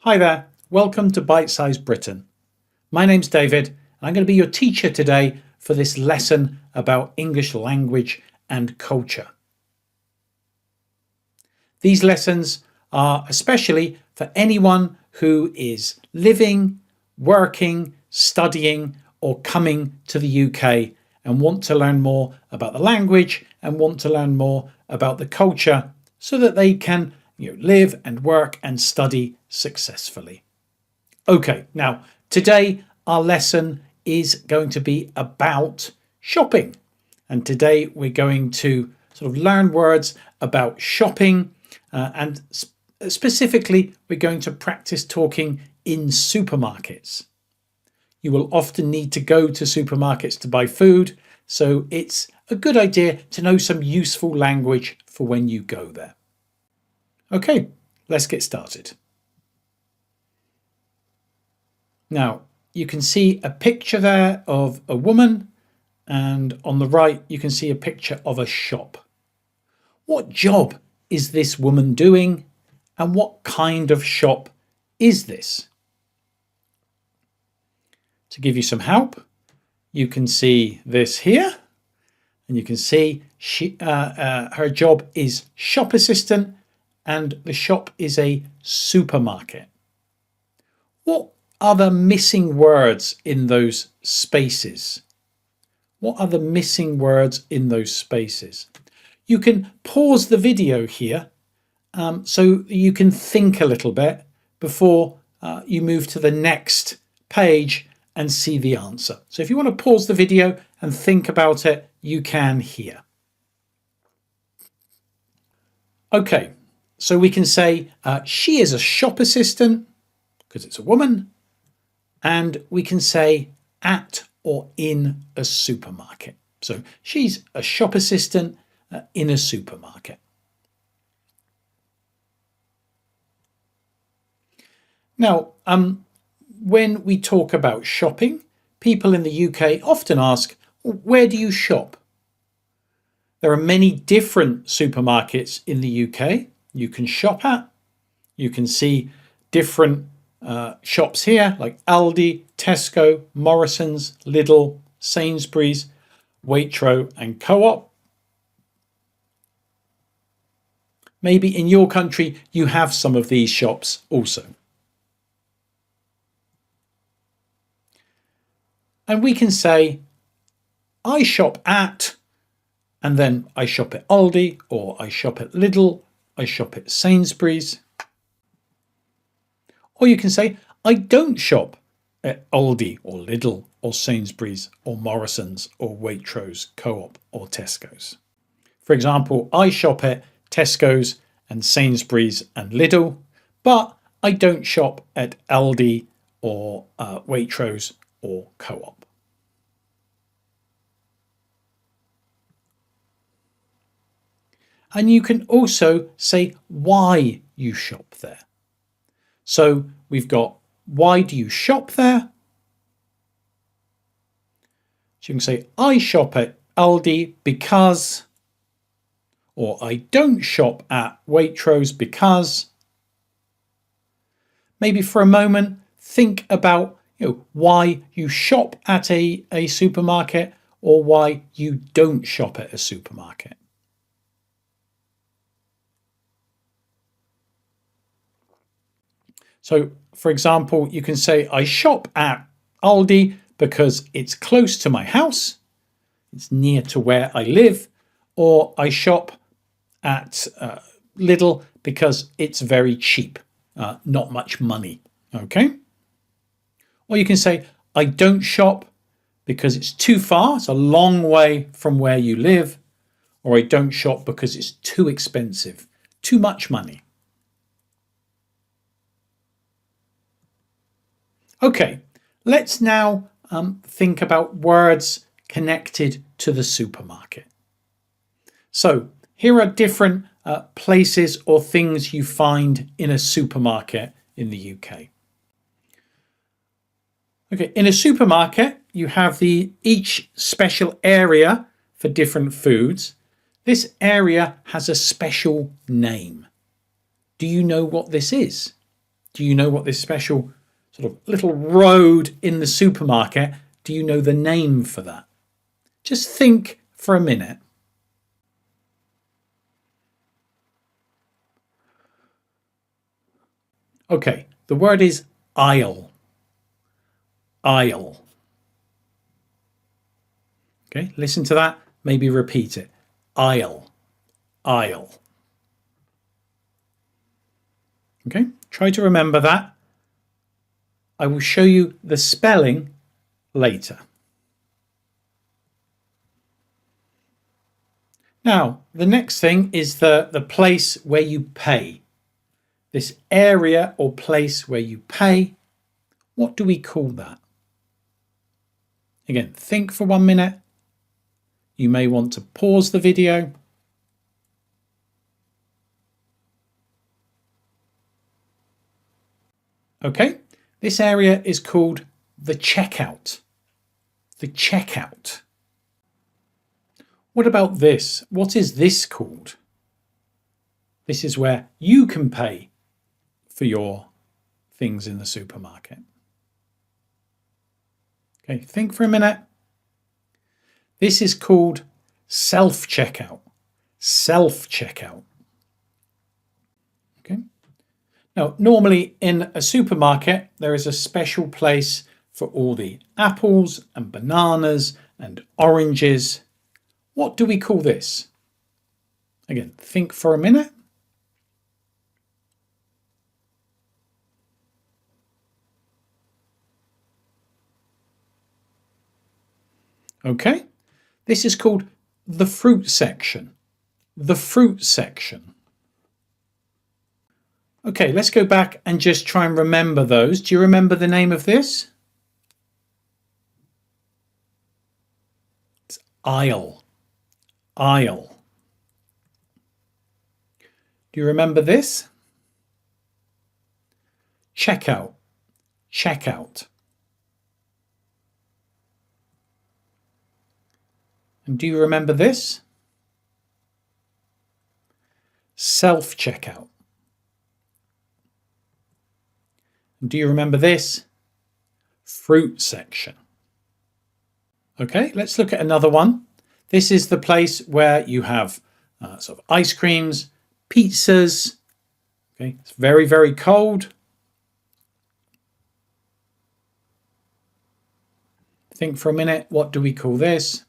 Hi there, welcome to Bitesize Britain. My name's David and I'm going to be your teacher today for this lesson about English language and culture. These lessons are especially for anyone who is living, working, studying or coming to the UK and want to learn more about the language and want to learn more about the culture so that they can live and work and study successfully. Okay, now today our lesson is going to be about shopping, and today we're going to sort of learn words about shopping and specifically we're going to practice talking in supermarkets. You will often need to go to supermarkets to buy food, so it's a good idea to know some useful language for when you go there. Okay, let's get started. Now, you can see a picture there of a woman, and on the right you can see a picture of a shop. What job is this woman doing, and what kind of shop is this? To give you some help, you can see this here, and you can see her job is shop assistant, and the shop is a supermarket. What are the missing words in those spaces? What are the missing words in those spaces? You can pause the video here so you can think a little bit before you move to the next page and see the answer. So if you want to pause the video and think about it, you can here. Okay, so we can say she is a shop assistant because it's a woman, and we can say at or in a supermarket. So she's a shop assistant in a supermarket. Now, when we talk about shopping, people in the UK often ask, where do you shop? There are many different supermarkets in the UK you can shop at. You can see different shops here like Aldi, Tesco, Morrison's, Lidl, Sainsbury's, Waitrose and Co-op. Maybe in your country you have some of these shops also. And we can say I shop at, and then I shop at Aldi, or I shop at Lidl, I shop at Sainsbury's. Or you can say I don't shop at Aldi or Lidl or Sainsbury's or Morrison's or Waitrose, Co-op or Tesco's. For example, I shop at Tesco's and Sainsbury's and Lidl, but I don't shop at Aldi or Waitrose or Co-op. And you can also say why you shop there. So we've got, why do you shop there? So you can say, I shop at Aldi because, or I don't shop at Waitrose because. Maybe for a moment, think about why you shop at a supermarket or why you don't shop at a supermarket. So, for example, you can say I shop at Aldi because it's close to my house, it's near to where I live, or I shop at Lidl because it's very cheap, not much money. Okay? Or you can say I don't shop because it's too far, it's a long way from where you live, or I don't shop because it's too expensive, too much money. Okay, let's now think about words connected to the supermarket. So here are different places or things you find in a supermarket in the UK. Okay, in a supermarket, you have each special area for different foods. This area has a special name. Do you know what this is? Do you know what this special sort of little road in the supermarket, do you know the name for that? Just think for a minute. Okay, the word is aisle. Aisle. Okay, listen to that. Maybe repeat it. Aisle. Aisle. Okay, try to remember that. I will show you the spelling later. Now, the next thing is the place where you pay. This area or place where you pay, what do we call that? Again, think for 1 minute. You may want to pause the video. Okay, this area is called the checkout. The checkout. What about this? What is this called? This is where you can pay for your things in the supermarket. Okay, think for a minute. This is called self-checkout. Self-checkout. Okay. Now, normally in a supermarket, there is a special place for all the apples and bananas and oranges. What do we call this? Again, think for a minute. Okay, this is called the fruit section. The fruit section. Okay, let's go back and just try and remember those. Do you remember the name of this? It's aisle. Aisle. Do you remember this? Checkout. Checkout. And do you remember this? Self-checkout. And do you remember this? Fruit section. Okay, let's look at another one. This is the place where you have sort of ice creams, pizzas. Okay, it's very, very cold. Think for a minute, what do we call this?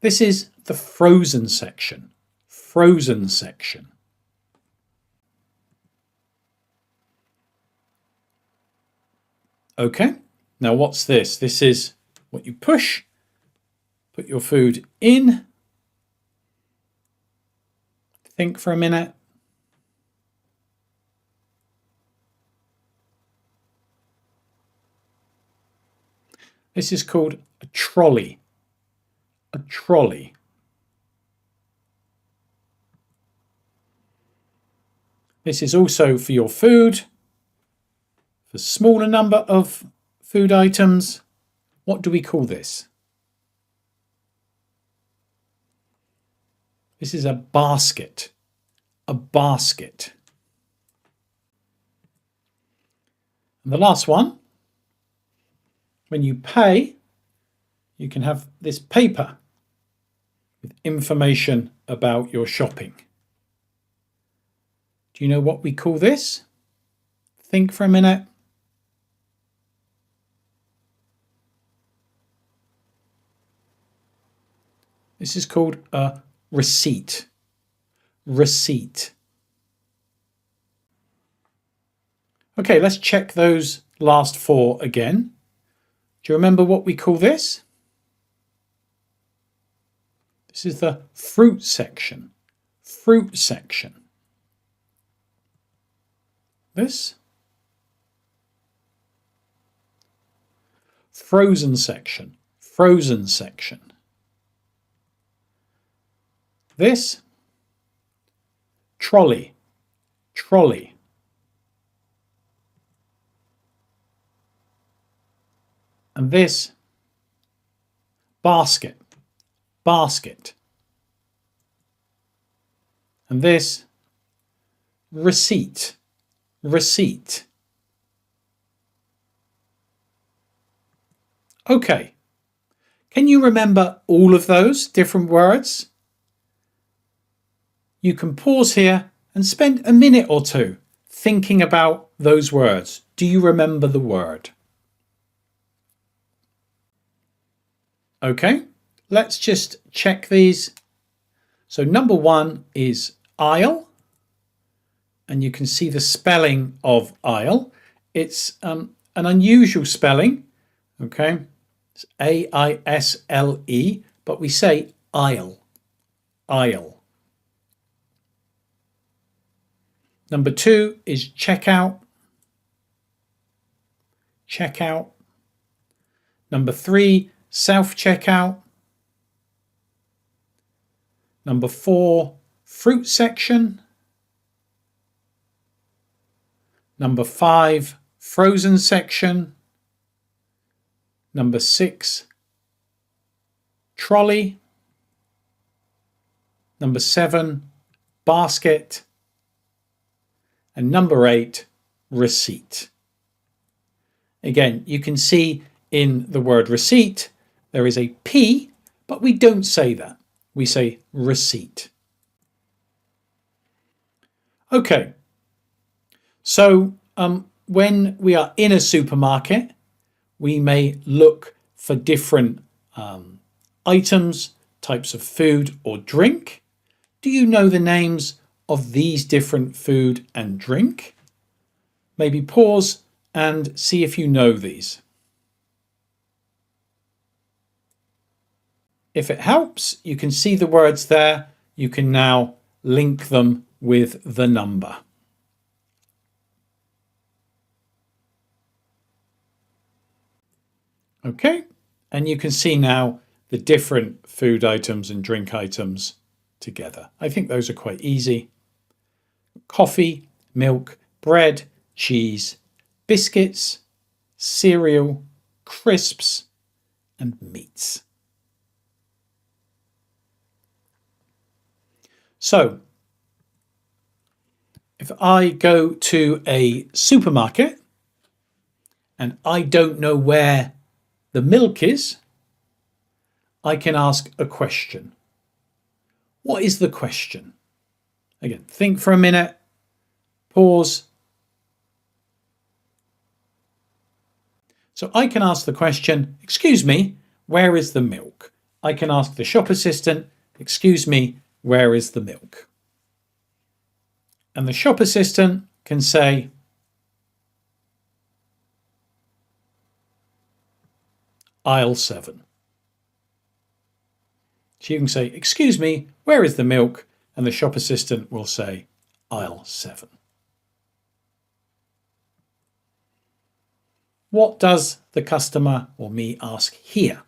This is the frozen section. Frozen section. Okay, now what's this? This is what you push. Put your food in. Think for a minute. This is called a trolley. A trolley. This is also for your food. For smaller number of food items, what do we call this? This is a basket. A basket. And the last one, when you pay, you can have this paper with information about your shopping. Do you know what we call this? Think for a minute. This is called a receipt. Receipt. Okay, let's check those last four again. Do you remember what we call this? This is the fruit section. Fruit section. This. Frozen section. Frozen section. This. Trolley. Trolley. And this. Basket. Basket. And this. receipt, receipt. Okay, can you remember all of those different words? You can pause here and spend a minute or two thinking about those words. Do you remember the word? Okay, let's just check these. So number one is aisle, and you can see the spelling of aisle. It's an unusual spelling. Okay, it's A-I-S-L-E, but we say aisle, aisle. Number two is checkout, checkout. Number three, self-checkout. Number four, fruit section. Number five, frozen section. Number six, trolley. Number seven, basket. And number eight, receipt. Again, you can see in the word receipt, there is a P, but we don't say that. We say receipt. Okay, so when we are in a supermarket, we may look for different items, types of food or drink. Do you know the names of these different food and drink? Maybe pause and see if you know these. If it helps, you can see the words there. You can now link them with the number. Okay, and you can see now the different food items and drink items together. I think those are quite easy. Coffee, milk, bread, cheese, biscuits, cereal, crisps, and meats. So, if I go to a supermarket and I don't know where the milk is, I can ask a question. What is the question? Again, think for a minute, pause. So I can ask the question, excuse me, where is the milk? I can ask the shop assistant, excuse me, where is the milk? And the shop assistant can say, aisle 7. So you can say, excuse me, where is the milk? And the shop assistant will say, aisle 7. What does the customer or me ask here?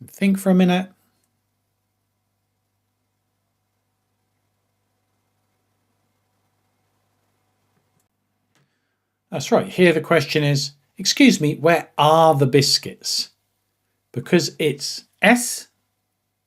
Think for a minute. That's right. Here the question is, excuse me, where are the biscuits? Because it's S,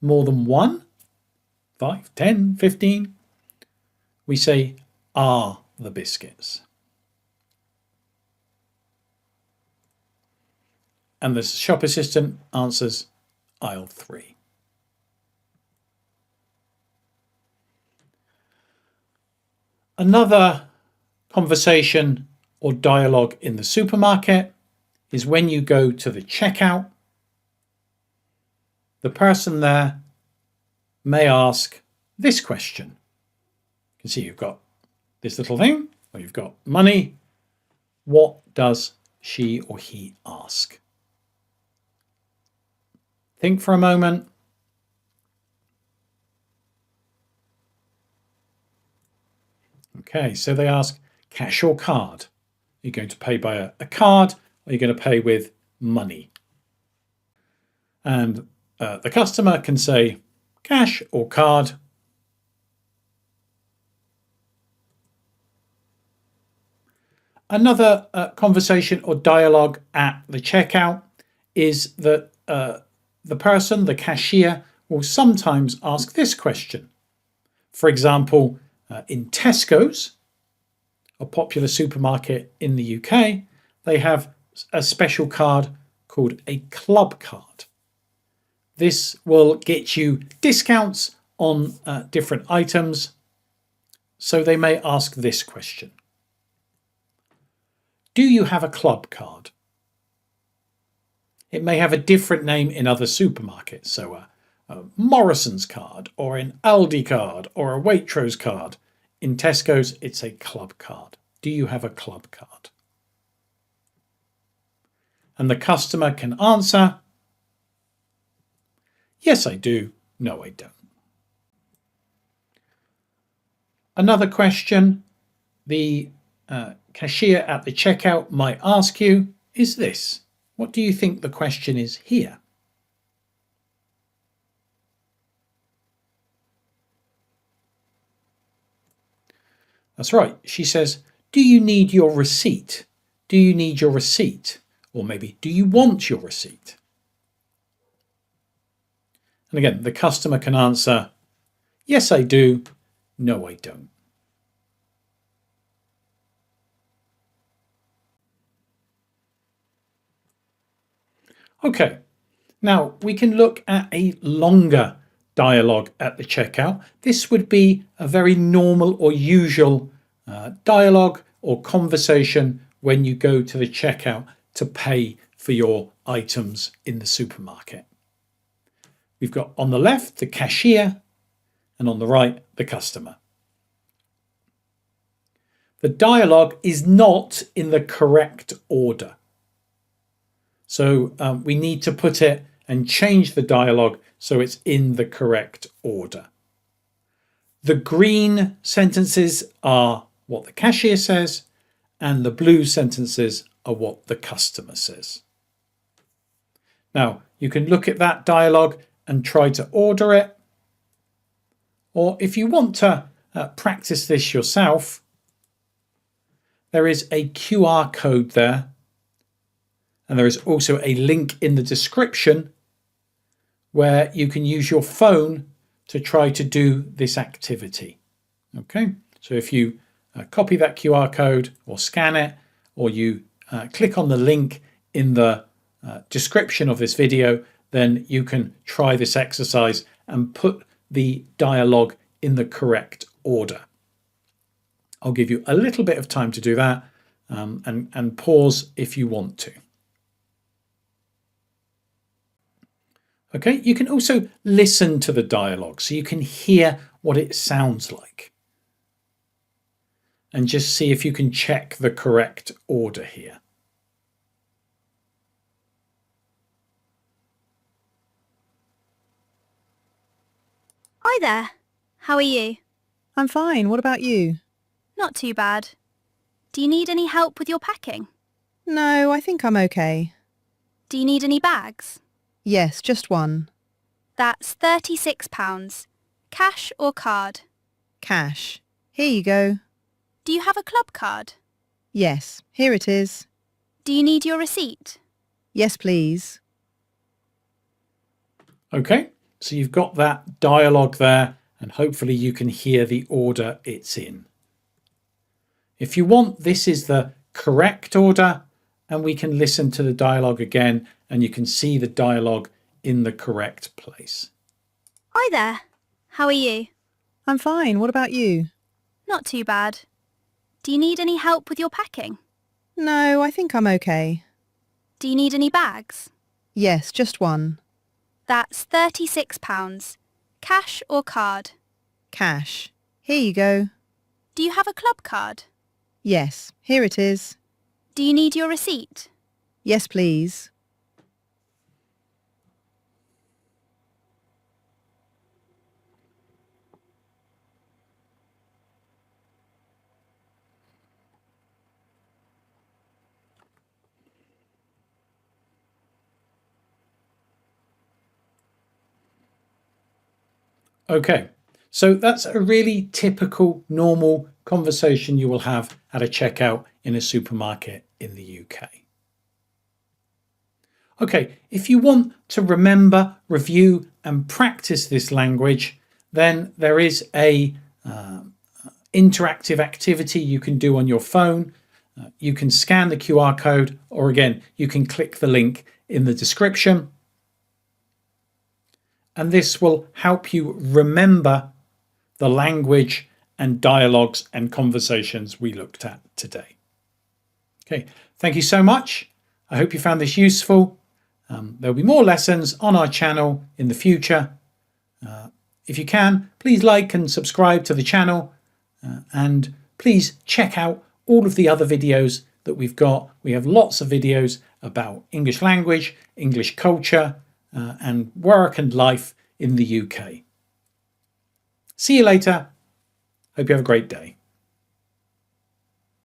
more than 1, 5, 10, 15, we say, are the biscuits? And the shop assistant answers, aisle 3. Another conversation or dialogue in the supermarket is when you go to the checkout. The person there may ask this question. You can see you've got this little thing, or you've got money. What does she or he ask? Think for a moment. Okay, so they ask cash or card. Are you going to pay by a card, or are you going to pay with money? And the customer can say cash or card. Another conversation or dialogue at the checkout is that the person, the cashier, will sometimes ask this question. For example, In Tesco's, a popular supermarket in the UK, they have a special card called a club card. This will get you discounts on different items. So they may ask this question. Do you have a club card? It may have a different name in other supermarkets, so a Morrison's card, or an Aldi card, or a Waitrose card. In Tesco's, it's a club card. Do you have a club card? And the customer can answer, yes, I do. No, I don't. Another question the cashier at the checkout might ask you is this. What do you think the question is here? That's right. She says, do you need your receipt? Do you need your receipt? Or maybe, do you want your receipt? And again, the customer can answer, yes, I do. No, I don't. Okay, now we can look at a longer dialogue at the checkout. This would be a very normal or usual dialogue or conversation when you go to the checkout to pay for your items in the supermarket. We've got on the left the cashier and on the right the customer. The dialogue is not in the correct order. So we need to put it and change the dialogue so it's in the correct order. The green sentences are what the cashier says, and the blue sentences are what the customer says. Now, you can look at that dialogue and try to order it. Or if you want to practice this yourself, there is a QR code there. And there is also a link in the description where you can use your phone to try to do this activity. Okay, so if you copy that QR code or scan it, or you click on the link in the description of this video, then you can try this exercise and put the dialogue in the correct order. I'll give you a little bit of time to do that and pause if you want to. Okay, you can also listen to the dialogue so you can hear what it sounds like. And just see if you can check the correct order here. Hi there. How are you? I'm fine. What about you? Not too bad. Do you need any help with your packing? No, I think I'm okay. Do you need any bags? Yes, just one. That's £36. Cash or card? Cash. Here you go. Do you have a club card? Yes, here it is. Do you need your receipt? Yes, please. Okay, so you've got that dialogue there, and hopefully you can hear the order it's in. If you want, this is the correct order, and we can listen to the dialogue again, and you can see the dialogue in the correct place. Hi there. How are you? I'm fine. What about you? Not too bad. Do you need any help with your packing? No, I think I'm okay. Do you need any bags? Yes, just one. That's £36. Cash or card? Cash. Here you go. Do you have a club card? Yes, here it is. Do you need your receipt? Yes, please. Okay, so that's a really typical, normal conversation you will have at a checkout in a supermarket in the UK. Okay, if you want to remember, review and practice this language, then there is a interactive activity you can do on your phone. You can scan the QR code, or again, you can click the link in the description. And this will help you remember the language and dialogues and conversations we looked at today. Okay, thank you so much. I hope you found this useful. There'll be more lessons on our channel in the future. If you can, please like and subscribe to the channel, and please check out all of the other videos that we've got. We have lots of videos about English language, English culture, and work and life in the UK. See you later. Hope you have a great day.